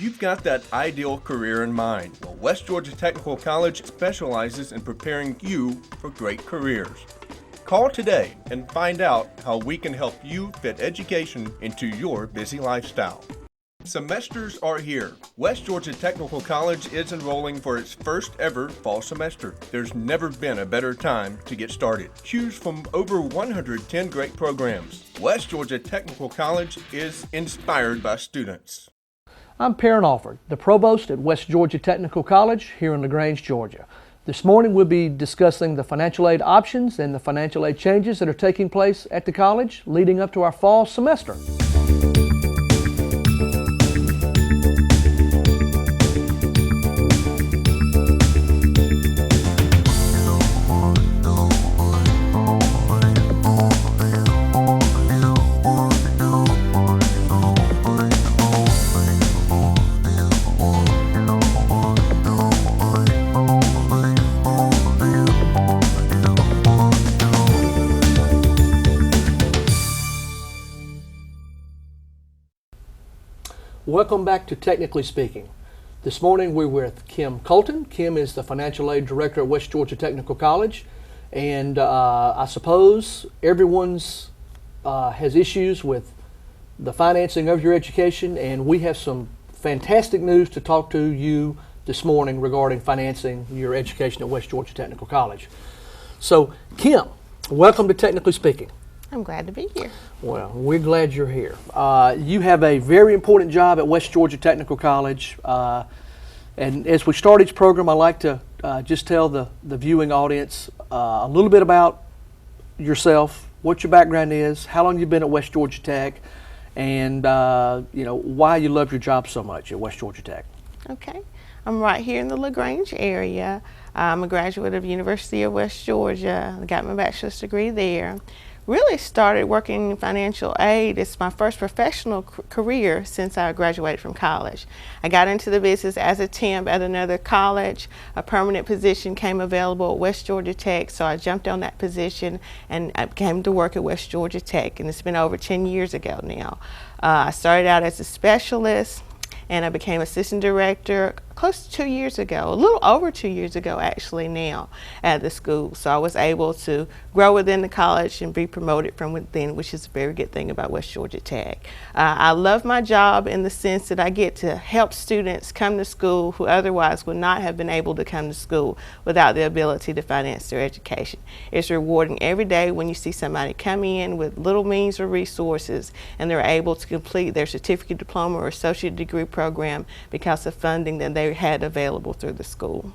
You've got that ideal career in mind. Well, West Georgia Technical College specializes in preparing you for great careers. Call today and find out how we can help you fit education into your busy lifestyle. Semesters are here. West Georgia Technical College is enrolling for its first ever fall semester. There's never been a better time to get started. Choose from over 110 great programs. West Georgia Technical College is inspired by students. I'm Perrin Alford, the Provost at West Georgia Technical College here in LaGrange, Georgia. This morning we'll be discussing the financial aid options and the financial aid changes that are taking place at the college leading up to our fall semester. Welcome back to Technically Speaking. This morning we're with Kim Colton. Kim is the Financial Aid Director at West Georgia Technical College, and I suppose everyone's has issues with the financing of your education, and we have some fantastic news to talk to you this morning regarding financing your education at West Georgia Technical College. So Kim, welcome to Technically Speaking. I'm glad to be here. Well, we're glad you're here. You have a very important job at West Georgia Technical College. And as we start each program, I like to just tell the viewing audience a little bit about yourself, what your background is, how long you've been at West Georgia Tech, and why you love your job so much at West Georgia Tech. Okay. I'm right here in the LaGrange area. I'm a graduate of University of West Georgia. I got my bachelor's degree there. Really started working in financial aid. It's my first professional career since I graduated from college. I got into the business as a temp at another college. A permanent position came available at West Georgia Tech, so I jumped on that position and I came to work at West Georgia Tech, and it's been over 10 years ago now. I started out as a specialist, and I became assistant director close to 2 years ago, a little over 2 years ago actually now at the school. So I was able to grow within the college and be promoted from within, which is a very good thing about West Georgia Tech. I love my job in the sense that I get to help students come to school who otherwise would not have been able to come to school without the ability to finance their education. It's rewarding every day when you see somebody come in with little means or resources and they're able to complete their certificate, diploma, or associate degree program because of funding that they had available through the school.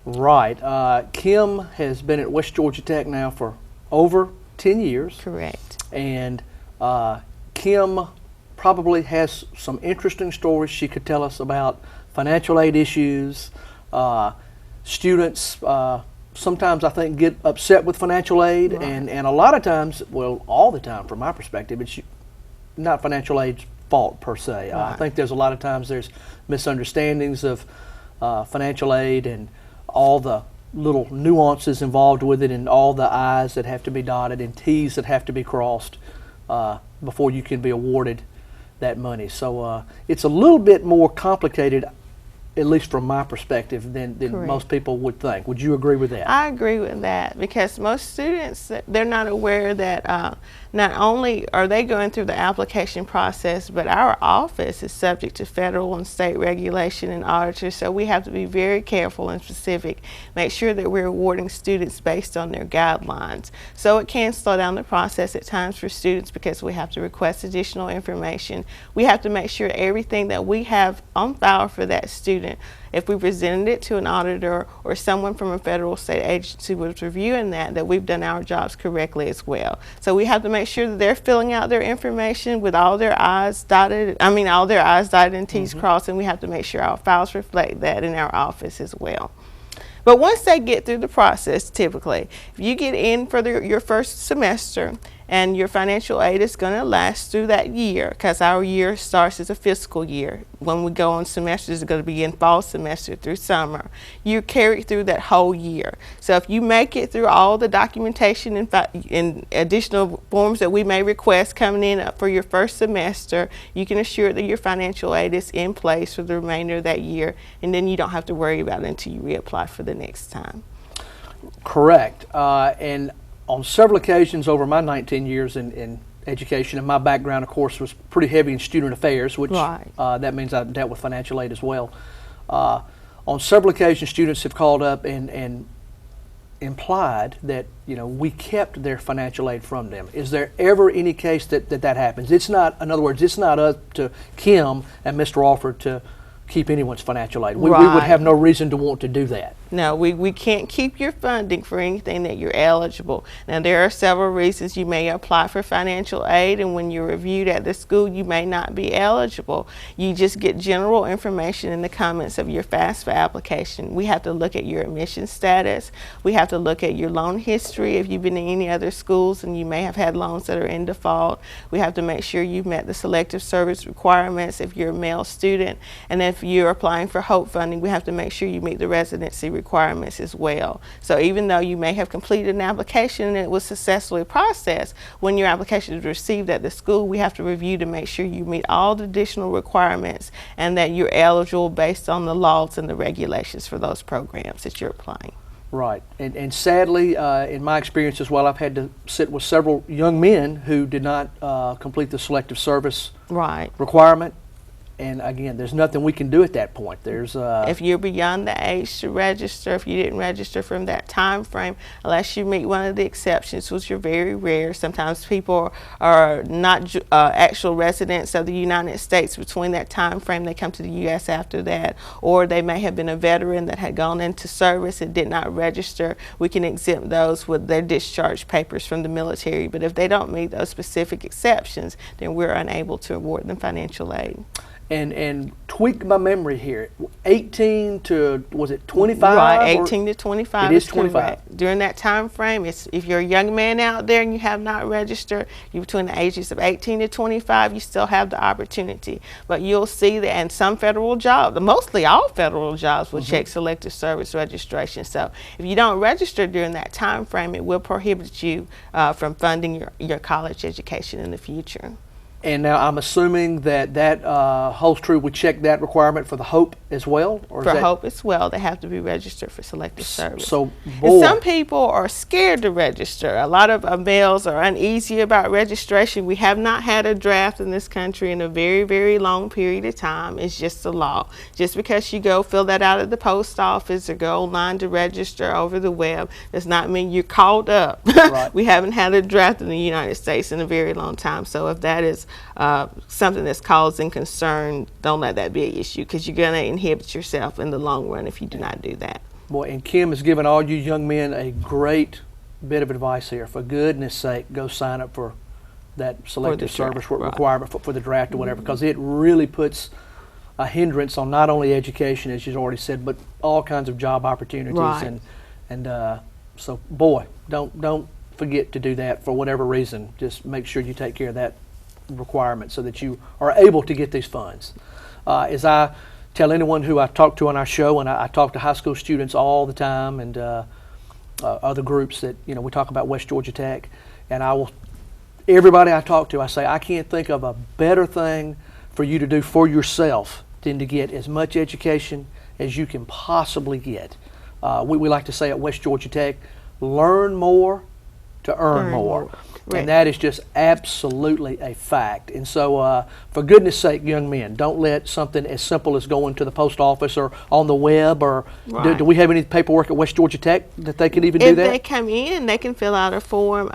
Right. Kim has been at West Georgia Tech now for over 10 years. Correct. And Kim probably has some interesting stories she could tell us about financial aid issues. Students sometimes I think get upset with financial aid, right. and a lot of times, well, all the time from my perspective, it's not financial aid's fault per se. Right. I think there's a lot of times there's misunderstandings of financial aid and all the little nuances involved with it and all the I's that have to be dotted and T's that have to be crossed before you can be awarded that money. So it's a little bit more complicated, at least from my perspective, than most people would think. Would you agree with that? I agree with that, because most students, they're not aware that not only are they going through the application process, but our office is subject to federal and state regulation and auditors, so we have to be very careful and specific, make sure that we're awarding students based on their guidelines. So it can slow down the process at times for students because we have to request additional information. We have to make sure everything that we have on file for that student, if we presented it to an auditor or someone from a federal state agency was reviewing that we've done our jobs correctly as well. So we have to make sure that they're filling out their information with all their I's dotted, all their I's dotted and T's crossed, and we have to make sure our files reflect that in our office as well. But once they get through the process, typically, if you get in for your first semester and your financial aid is going to last through that year, because our year starts as a fiscal year. When we go on semesters, it's going to begin fall semester through summer. You carry through that whole year. So if you make it through all the documentation and additional forms that we may request coming in for your first semester, you can assure that your financial aid is in place for the remainder of that year, and then you don't have to worry about it until you reapply for the next time. Correct. And on several occasions over my 19 years in education, and my background, of course, was pretty heavy in student affairs, which Right. That means I've dealt with financial aid as well. On several occasions, students have called up and implied that, you know, we kept their financial aid from them. Is there ever any case that happens? It's not, in other words, it's not up to Kim and Mr. Alford to keep anyone's financial aid. We would Right. have no reason to want to do that. No, we can't keep your funding for anything that you're eligible. Now, there are several reasons you may apply for financial aid, and when you're reviewed at the school, you may not be eligible. You just get general information in the comments of your FAFSA application. We have to look at your admission status. We have to look at your loan history. If you've been in any other schools and you may have had loans that are in default, we have to make sure you've met the selective service requirements if you're a male student. And if you're applying for HOPE funding, we have to make sure you meet the residency requirements as well. So even though you may have completed an application and it was successfully processed, when your application is received at the school, we have to review to make sure you meet all the additional requirements and that you're eligible based on the laws and the regulations for those programs that you're applying. Right. And sadly, in my experience as well, I've had to sit with several young men who did not complete the selective service Right. requirement. And again, there's nothing we can do at that point. There's If you're beyond the age to register, if you didn't register from that time frame, unless you meet one of the exceptions, which are very rare. Sometimes people are not actual residents of the United States between that time frame. They come to the U.S. after that, or they may have been a veteran that had gone into service and did not register. We can exempt those with their discharge papers from the military. But if they don't meet those specific exceptions, then we're unable to award them financial aid. and tweak my memory here. 18 to, was it 25? Right, or- 18 to 25 It is is 25. correct. During that time frame, if you're a young man out there and you have not registered, you're between the ages of 18 to 25, you still have the opportunity. But you'll see that, and some federal jobs, mostly all federal jobs, will check selective service registration. So if you don't register during that time frame, it will prohibit you from funding your college education in the future. And now I'm assuming that holds true. We check that requirement for the HOPE as well? Or is For that, HOPE as well, they have to be registered for selective service. So, And boy, some people are scared to register. A lot of males are uneasy about registration. We have not had a draft in this country in a very, very long period of time. It's just the law. Just because you go fill that out at the post office or go online to register over the web does not mean you're called up. Right. We haven't had a draft in the United States in a very long time. So if that is something that's causing concern, don't let that be an issue, because you're going to inhibit yourself in the long run if you do not do that. boy, and Kim has given all you young men a great bit of advice here. For goodness sake, go sign up for that selective draft, service right. requirement for the draft or whatever, because it really puts a hindrance on not only education, as you've already said, but all kinds of job opportunities. Right. And so, boy, don't forget to do that for whatever reason. Just make sure you take care of that requirement so that you are able to get these funds. As I tell anyone who I talk to on our show, and I talk to high school students all the time, and other groups that, you know, we talk about West Georgia Tech, and everybody I talk to, I say, I can't think of a better thing for you to do for yourself than to get as much education as you can possibly get. We like to say at West Georgia Tech, learn more to earn more. Right. And that is just absolutely a fact. And so, for goodness sake, young men, don't let something as simple as going to the post office or on the web, or Right. do we have any paperwork at West Georgia Tech that they can even do If that? they come in, they can fill out a form.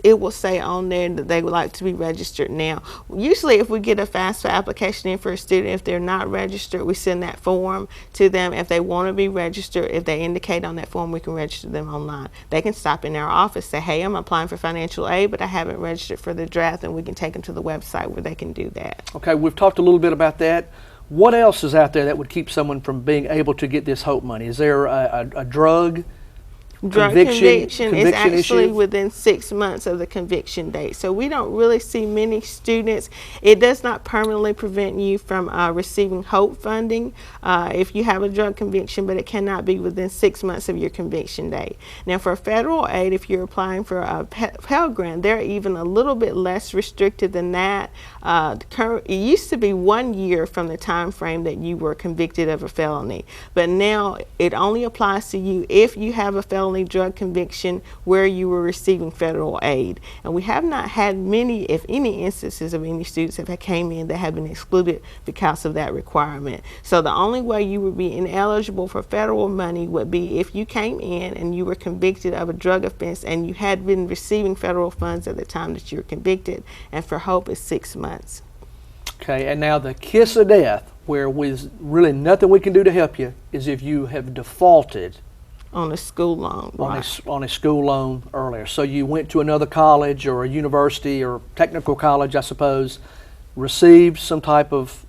It will say on there that they would like to be registered now. Usually, if we get a FAFSA application in for a student, if they're not registered, we send that form to them. If they want to be registered, if they indicate on that form, we can register them online. They can stop in our office, say, hey, I'm applying for financial aid, but I haven't registered for the draft, and we can take them to the website where they can do that. Okay, we've talked a little bit about that. What else is out there that would keep someone from being able to get this HOPE money? Is there a drug Drug conviction is conviction actually issue? within 6 months of the conviction date. So we don't really see many students. It does not permanently prevent you from receiving HOPE funding if you have a drug conviction, but it cannot be within 6 months of your conviction date. Now for federal aid, if you're applying for a Pell Grant, they're even a little bit less restricted than that. It used to be 1 year from the time frame that you were convicted of a felony, but now it only applies to you if you have a felony drug conviction where you were receiving federal aid. And we have not had many, if any, instances of any students that came in that have been excluded because of that requirement. So the only way you would be ineligible for federal money would be if you came in and you were convicted of a drug offense and you had been receiving federal funds at the time that you were convicted. And for HOPE is 6 months. Okay, and now the kiss of death, where there's really nothing we can do to help you, is if you have defaulted On a school loan, right? on a school loan earlier. So you went to another college or a university or technical college, I suppose, received some type of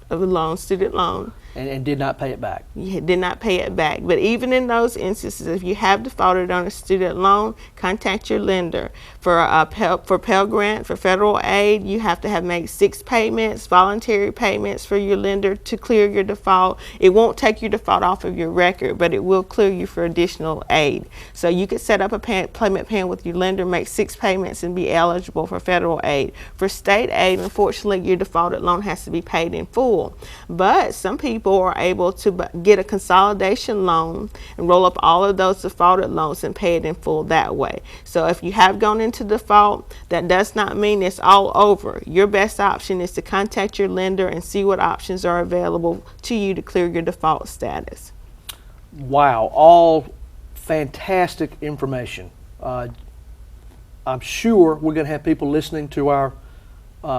Of a loan, student loan. and did not pay it back. You did not pay it back. But even in those instances, if you have defaulted on a student loan, contact your lender. For Pell Grant, for federal aid, you have to have made 6 payments, voluntary payments for your lender to clear your default. It won't take your default off of your record, but it will clear you for additional aid. So you could set up a payment plan with your lender, make 6 payments, and be eligible for federal aid. For state aid, unfortunately, your defaulted loan has to be paid in full. But some people are able to get a consolidation loan and roll up all of those defaulted loans and pay it in full that way. So if you have gone into default, that does not mean it's all over. Your best option is to contact your lender and see what options are available to you to clear your default status. Wow, all fantastic information. I'm sure we're going to have people listening to our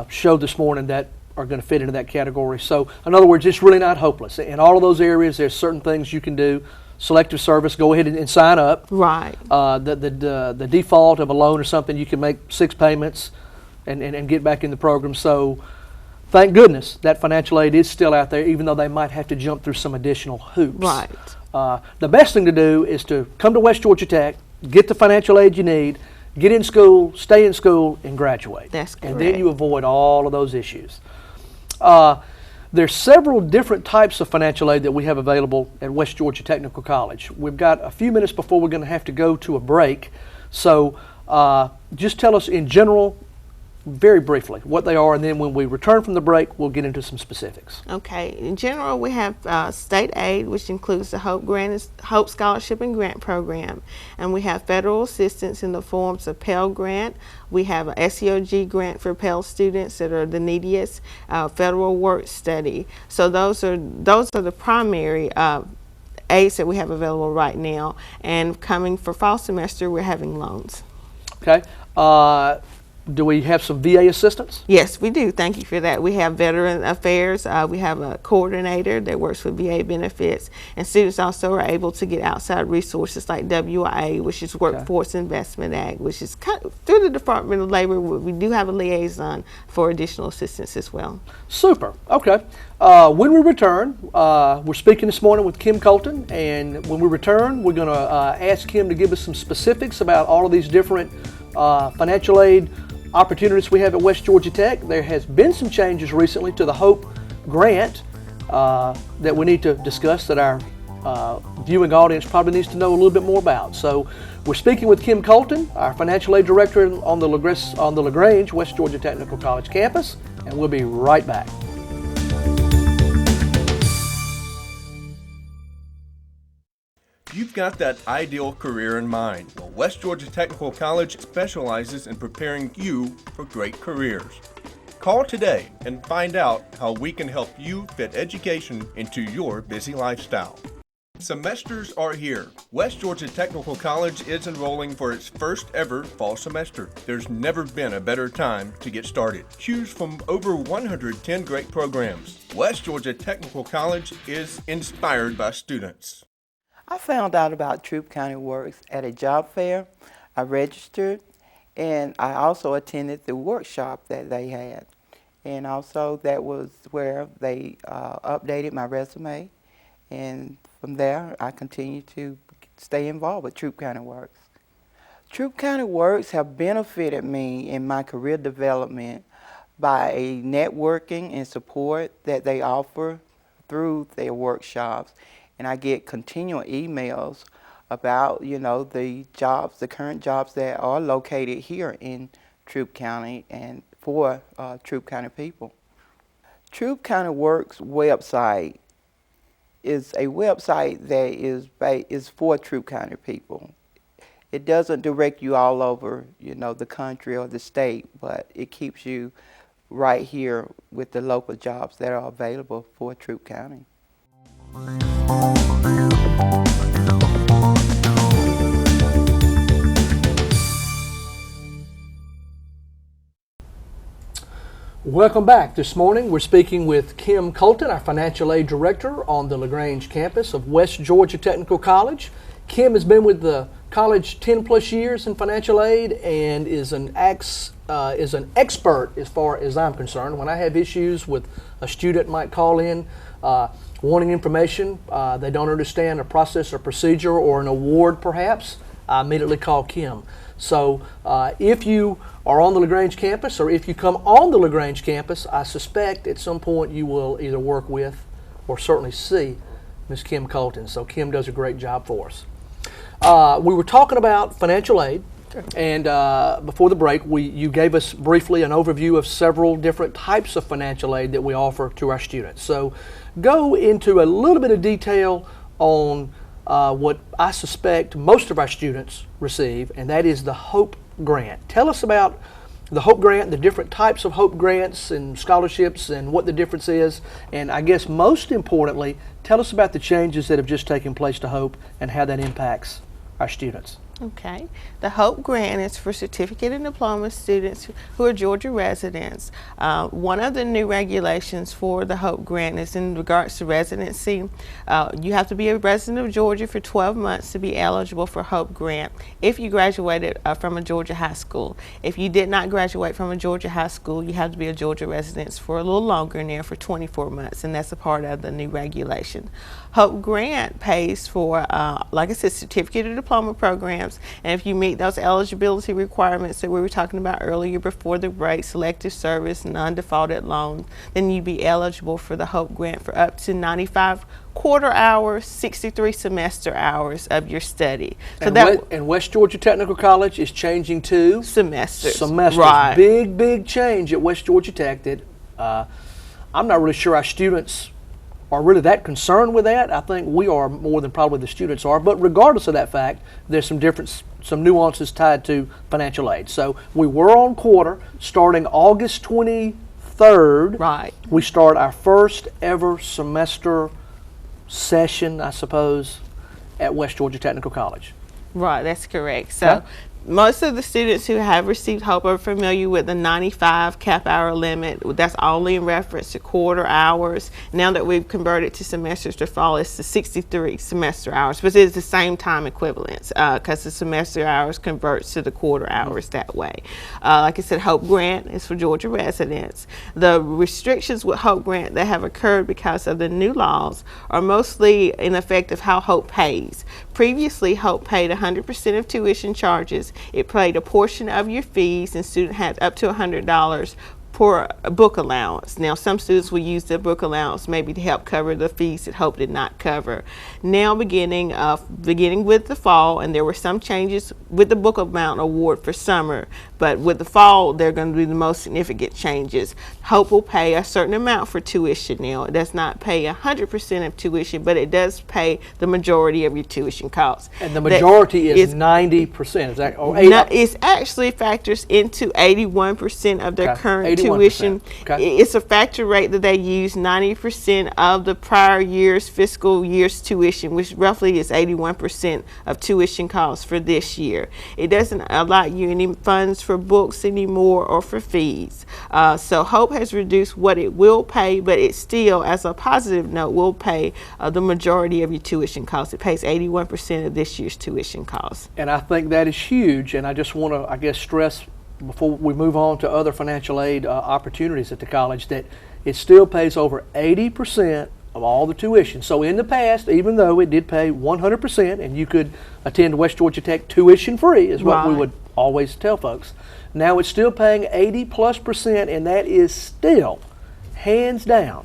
show this morning that are going to fit into that category. So, in other words, it's really not hopeless. In all of those areas, there's certain things you can do. Selective service, go ahead and sign up. Right. The default of a loan or something, you can make 6 payments and get back in the program. So, thank goodness that financial aid is still out there, even though they might have to jump through some additional hoops. Right. The best thing to do is to come to West Georgia Tech, get the financial aid you need, get in school, stay in school, and graduate. That's correct. And then you avoid all of those issues. There's several different types of financial aid that we have available at West Georgia Technical College. We've got a few minutes before we're going to have to go to a break. So just tell us in general, very briefly, what they are, and then when we return from the break, we'll get into some specifics. Okay. In general, we have state aid, which includes the HOPE Scholarship and Grant Program, and we have federal assistance in the forms of Pell Grant. We have an SEOG grant for Pell students that are the neediest, federal work study. So those are the primary aids that we have available right now. And coming for fall semester, we're having loans. Okay. Do we have some VA assistance? Yes, we do. Thank you for that. We have Veteran Affairs. We have a coordinator that works with VA benefits, and students also are able to get outside resources like WIA, which is Workforce Investment Act, which is through the Department of Labor. We do have a liaison for additional assistance as well. Super. Okay. When we return, we're speaking this morning with Kim Colton, and when we return, we're going to ask Kim to give us some specifics about all of these different financial aid opportunities we have at West Georgia Tech. There has been some changes recently to the HOPE grant that we need to discuss that our viewing audience probably needs to know a little bit more about. So we're speaking with Kim Colton, our financial aid director on the LaGrange West Georgia Technical College campus, and we'll be right back. You've got that ideal career in mind. Well, West Georgia Technical College specializes in preparing you for great careers. Call today and find out how we can help you fit education into your busy lifestyle. Semesters are here. West Georgia Technical College is enrolling for its first ever fall semester. There's never been a better time to get started. Choose from over 110 great programs. West Georgia Technical College is inspired by students. I found out about Troup County Works at a job fair. I registered, and I also attended the workshop that they had. And also that was where they updated my resume. And from there, I continued to stay involved with Troup County Works. Troup County Works have benefited me in my career development by a networking and support that they offer through their workshops. And I get continual emails about, the jobs, the current jobs that are located here in Troup County and for Troup County people. Troup County Works website is a website that is for Troup County people. It doesn't direct you all over, the country or the state, but it keeps you right here with the local jobs that are available for Troup County. Welcome back. This morning we're speaking with Kim Colton, our Financial Aid Director on the LaGrange campus of West Georgia Technical College. Kim has been with the college 10 plus years in financial aid and is an expert as far as I'm concerned. When I have issues with a student might call in wanting information, they don't understand a process or procedure or an award perhaps, I immediately call Kim. So if you are on the LaGrange campus or if you come on the LaGrange campus, I suspect at some point you will either work with or certainly see Ms. Kim Colton. So Kim does a great job for us. We were talking about financial aid, and before the break, you gave us briefly an overview of several different types of financial aid that we offer to our students. So go into a little bit of detail on what I suspect most of our students receive, and that is the HOPE grant. Tell us about the HOPE grant, the different types of HOPE grants and scholarships and what the difference is, and I guess most importantly, tell us about the changes that have just taken place to HOPE and how that impacts our students. Okay. The HOPE grant is for certificate and diploma students who are Georgia residents. One of the new regulations for the HOPE grant is in regards to residency. You have to be a resident of Georgia for 12 months to be eligible for HOPE grant if you graduated from a Georgia high school. If you did not graduate from a Georgia high school, you have to be a Georgia resident for a little longer now, for 24 months, and that's a part of the new regulation. HOPE grant pays for, like I said, certificate or diploma programs. And if you meet those eligibility requirements that we were talking about earlier before the break, selective service, non-defaulted loans, then you'd be eligible for the HOPE grant for up to 95 quarter hours, 63 semester hours of your study. So and West Georgia Technical College is changing to semesters. Right. Big change at West Georgia Tech that I'm not really sure our students are really that concerned with that. I think we are more than probably the students are, but regardless of that fact, there's some nuances tied to financial aid. So we were on quarter starting August 23rd. Right. We start our first ever semester session, I suppose, at West Georgia Technical College. Right, that's correct. So most of the students who have received HOPE are familiar with the 95 cap hour limit. That's only in reference to quarter hours. Now that we've converted to semesters to fall, it's the 63 semester hours, but it's the same time equivalence because the semester hours converts to the quarter hours that way. Like I said, HOPE grant is for Georgia residents. The restrictions with HOPE grant that have occurred because of the new laws are mostly in effect of how HOPE pays. Previously, HOPE paid 100% of tuition charges. It paid a portion of your fees, and student had up to $100 for a book allowance. Now, some students will use their book allowance maybe to help cover the fees that HOPE did not cover. Now, beginning with the fall, and there were some changes with the book amount award for summer, but with the fall, they're going to be the most significant changes. HOPE will pay a certain amount for tuition now. It does not pay 100% of tuition, but it does pay the majority of your tuition costs. And the majority is 90%, is that? Or it actually factors into 81% of their current tuition. It's a factor rate that they use, 90% of the prior year's fiscal year's tuition, which roughly is 81% of tuition costs for this year. It doesn't allot you any funds for books anymore or for fees. So HOPE has reduced what it will pay, but it still, as a positive note, will pay the majority of your tuition costs. It pays 81% of this year's tuition costs. And I think that is huge, and I just want to, I guess, stress before we move on to other financial aid opportunities at the college that it still pays over 80% of all the tuition. So in the past, even though it did pay 100% and you could attend West Georgia Tech tuition free, is what we Right. would always tell folks. Now it's still paying 80+%, and that is still, hands down,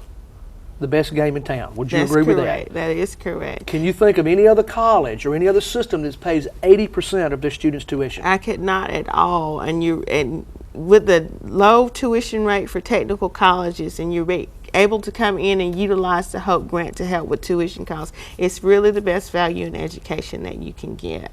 the best game in town. Would you That's agree with correct. that? That is correct. Can you think of any other college or any other system that pays 80% of their students' tuition? I could not at all. And with the low tuition rate for technical colleges, and you're able to come in and utilize the Hope Grant to help with tuition costs, it's really the best value in education that you can get.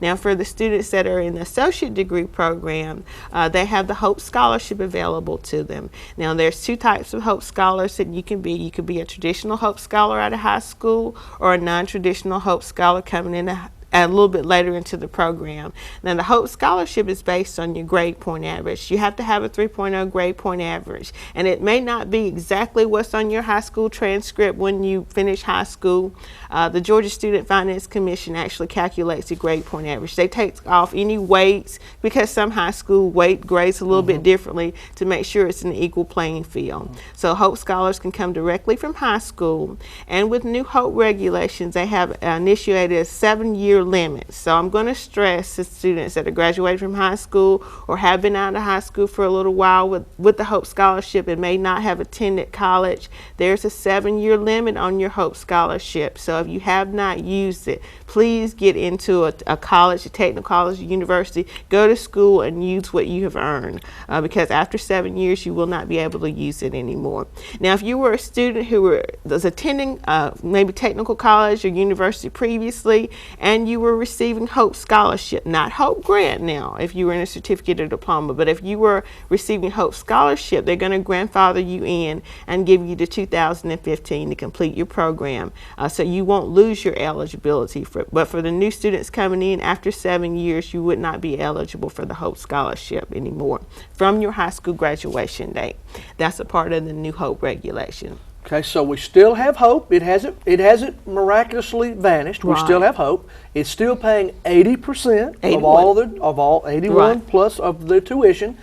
Now, for the students that are in the associate degree program, they have the Hope Scholarship available to them. Now, there's two types of Hope Scholars that you can be. You could be a traditional Hope Scholar out of high school, or a non-traditional Hope Scholar coming in a little bit later into the program. Now, the Hope Scholarship is based on your grade point average. You have to have a 3.0 grade point average, and it may not be exactly what's on your high school transcript when you finish high school. The Georgia Student Finance Commission actually calculates the grade point average. They take off any weights, because some high school weight grades a little bit differently, to make sure it's an equal playing field. So Hope Scholars can come directly from high school, and with new Hope regulations, they have initiated a 7-year limit. So I'm going to stress to students that are graduated from high school or have been out of high school for a little while with the Hope Scholarship and may not have attended college, there's a 7-year limit on your Hope Scholarship. So if you have not used it, please get into a college, a technical college, a university, go to school and use what you have earned, because after 7 years you will not be able to use it anymore. Now, if you were a student who was attending maybe technical college or university previously, and you were receiving Hope Scholarship, not Hope Grant now, if you were in a certificate or diploma, but if you were receiving Hope Scholarship, they're going to grandfather you in and give you to 2015 to complete your program, so you won't lose your eligibility for it. But for the new students coming in after 7 years, you would not be eligible for the Hope Scholarship anymore from your high school graduation date. That's a part of the new Hope regulation. Okay, so we still have hope. It hasn't miraculously vanished. We Right. still have hope. It's still paying 80% of all 81 Right. plus of the tuition.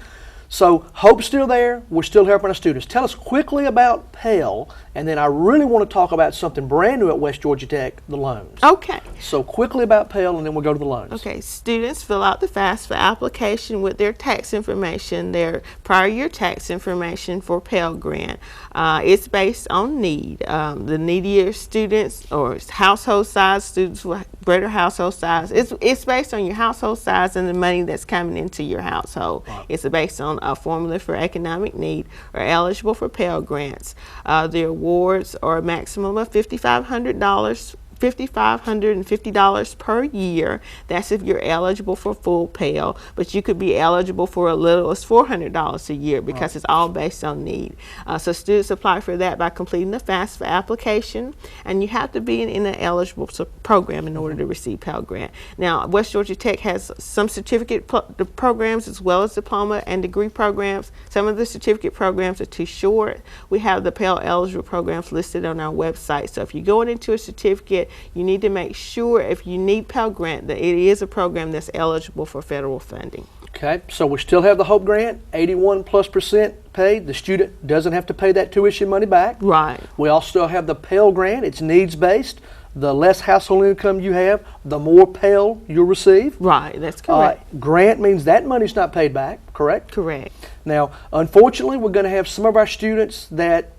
So hope's still there. We're still helping our students. Tell us quickly about Pell, and then I really want to talk about something brand new at West Georgia Tech, the loans. Okay. So quickly about Pell, and then we'll go to the loans. Okay, students fill out the FAFSA application with their tax information, their prior year tax information for Pell Grant. It's based on need. The needier students or household size, students with greater household size, it's based on your household size and the money that's coming into your household. Right. It's based on a formula for economic need, are eligible for Pell Grants. The awards are a maximum of $5,550 per year. That's if you're eligible for full Pell, but you could be eligible for as little as $400 a year, because it's all based on need. So students apply for that by completing the FAFSA application, and you have to be in an eligible program in order to receive Pell Grant. Now, West Georgia Tech has some certificate programs as well as diploma and degree programs. Some of the certificate programs are too short. We have the Pell eligible programs listed on our website. So if you're going into a certificate, you need to make sure, if you need Pell Grant, that it is a program that's eligible for federal funding. Okay, so we still have the Hope Grant, 81+% paid. The student doesn't have to pay that tuition money back. Right. We also have the Pell Grant. It's needs-based. The less household income you have, the more Pell you'll receive. Right, that's correct. Grant means that money's not paid back, correct? Correct. Now, unfortunately, we're going to have some of our students that,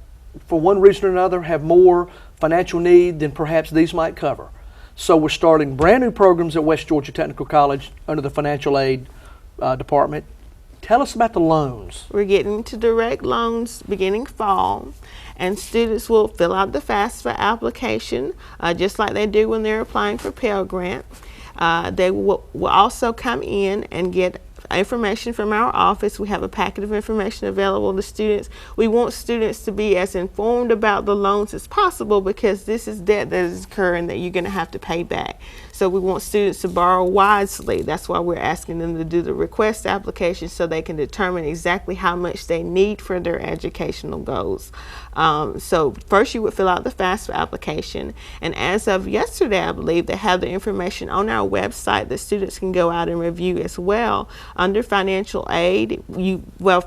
for one reason or another, have more financial need than perhaps these might cover. So we're starting brand new programs at West Georgia Technical College under the financial aid department. Tell us about the loans. We're getting to direct loans beginning fall, and students will fill out the FAFSA application just like they do when they're applying for Pell Grant. They will also come in and get information from our office. We have a packet of information available to students. We want students to be as informed about the loans as possible, because this is debt that is occurring that you're going to have to pay back. So we want students to borrow wisely. That's why we're asking them to do the request application, so they can determine exactly how much they need for their educational goals. So first you would fill out the FAFSA application, and as of yesterday, I believe, they have the information on our website that students can go out and review as well. Under financial aid,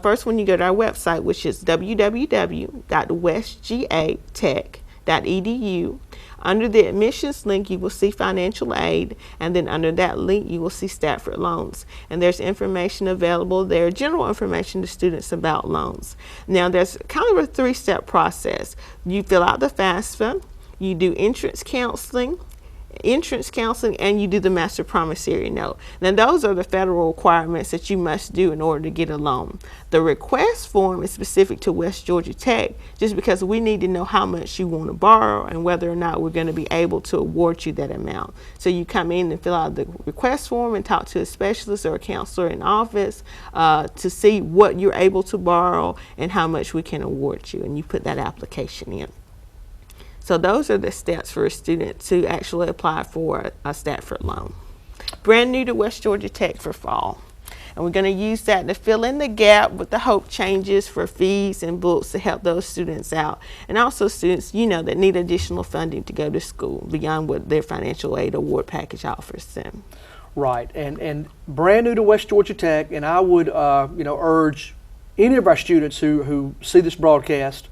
first when you go to our website, which is www.westgatech.com, westgeorgiatech.edu. Under the admissions link, you will see financial aid, and then under that link, you will see Stafford loans. And there's information available there, general information to students about loans. Now, there's kind of a three-step process. You fill out the FAFSA, you do entrance counseling, and you do the master promissory note. Now, those are the federal requirements that you must do in order to get a loan. The request form is specific to West Georgia Tech, just because we need to know how much you want to borrow and whether or not we're going to be able to award you that amount. So you come in and fill out the request form and talk to a specialist or a counselor in office to see what you're able to borrow and how much we can award you, and you put that application in. So those are the steps for a student to actually apply for a Stafford loan. Brand new to West Georgia Tech for fall. And we're going to use that to fill in the gap with the hope changes for fees and books to help those students out. And also students, that need additional funding to go to school beyond what their financial aid award package offers them. Right, and brand new to West Georgia Tech, and I would urge any of our students who see this broadcast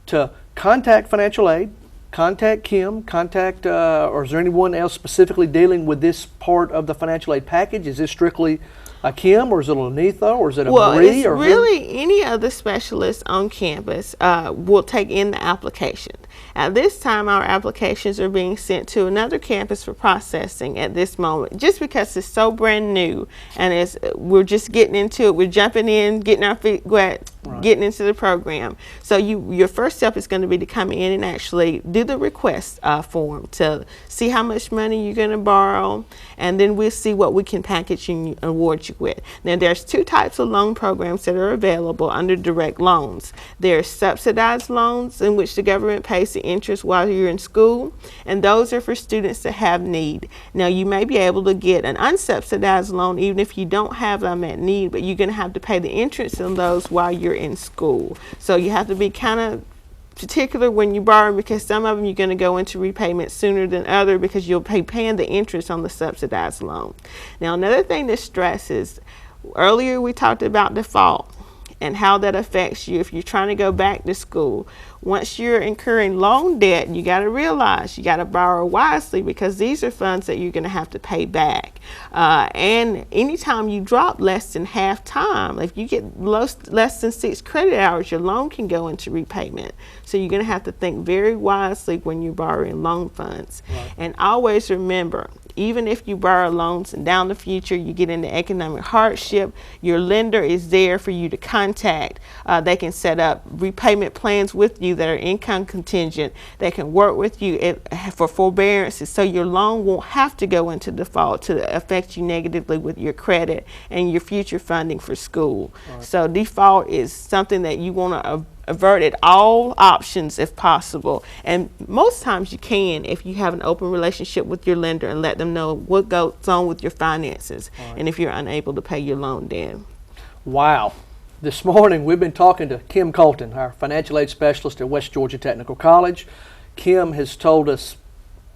to contact financial aid. Contact Kim, or is there anyone else specifically dealing with this part of the financial aid package? Is this strictly a Kim, or is it a Lanitha, or is it a Marie? It's really any of the specialists on campus will take in the application. At this time, our applications are being sent to another campus for processing at this moment, just because it's so brand new and we're just getting into it. We're jumping in, getting our feet wet, getting into the program. So your first step is going to be to come in and actually do the request form to see how much money you're going to borrow, and then we'll see what we can package and award you with. Now, there's two types of loan programs that are available under direct loans. There's subsidized loans, in which the government pays the interest while you're in school, and those are for students that have need. Now, you may be able to get an unsubsidized loan even if you don't have them at need, but you're going to have to pay the interest on those while you're in school. So you have to be kind of particular when you borrow, because some of them you're going to go into repayment sooner than other, because you'll be paying the interest on the subsidized loan. Now, another thing to stress is, earlier we talked about default and how that affects you if you're trying to go back to school. Once you're incurring loan debt, you got to realize you got to borrow wisely, because these are funds that you're going to have to pay back. And anytime you drop less than half time, if you get less than 6 credit hours, your loan can go into repayment. So you're going to have to think very wisely when you're borrowing loan funds. Right. And always remember, even if you borrow loans and down the future you get into economic hardship, your lender is there for you to contact. They can set up repayment plans with you that are income contingent. They can work with you for forbearances, so your loan won't have to go into default to affect you negatively with your credit and your future funding for school. Right. So default is something that you want to avert at all options if possible, and most times you can if you have an open relationship with your lender and let them know what goes on with your finances. Right. And if you're unable to pay your loan debt. Wow. This morning we've been talking to Kim Colton, our financial aid specialist at West Georgia Technical College. Kim has told us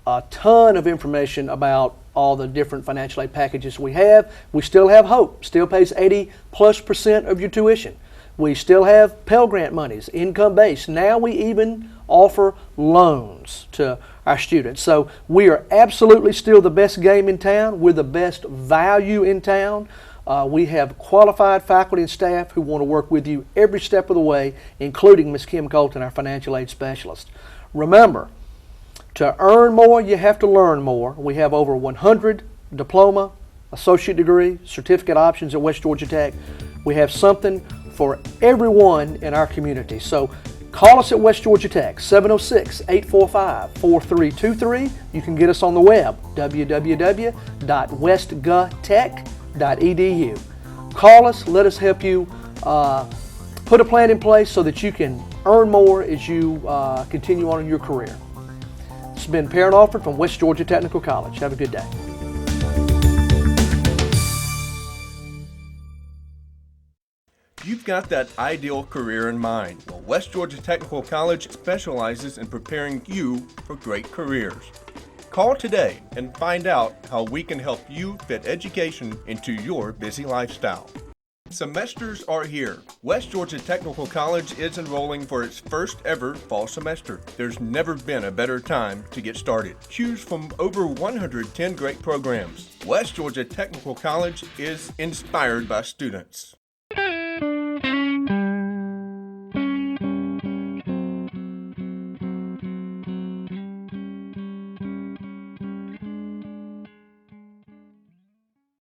a ton of information about all the different financial aid packages we have. We still have Hope, still pays 80+% of your tuition. We still have Pell Grant monies, income-based. Now we even offer loans to our students. So we are absolutely still the best game in town. We're the best value in town. We have qualified faculty and staff who want to work with you every step of the way, including Ms. Kim Colton, our financial aid specialist. Remember, to earn more, you have to learn more. We have over 100 diploma, associate degree, certificate options at West Georgia Tech. We have something for everyone in our community. So call us at West Georgia Tech, 706-845-4323. You can get us on the web, www.westgtech.edu. Call us, let us help you put a plan in place so that you can earn more as you continue on in your career. This has been Perrin Alford from West Georgia Technical College. Have a good day. You've got that ideal career in mind. Well, West Georgia Technical College specializes in preparing you for great careers. Call today and find out how we can help you fit education into your busy lifestyle. Semesters are here. West Georgia Technical College is enrolling for its first ever fall semester. There's never been a better time to get started. Choose from over 110 great programs. West Georgia Technical College is inspired by students.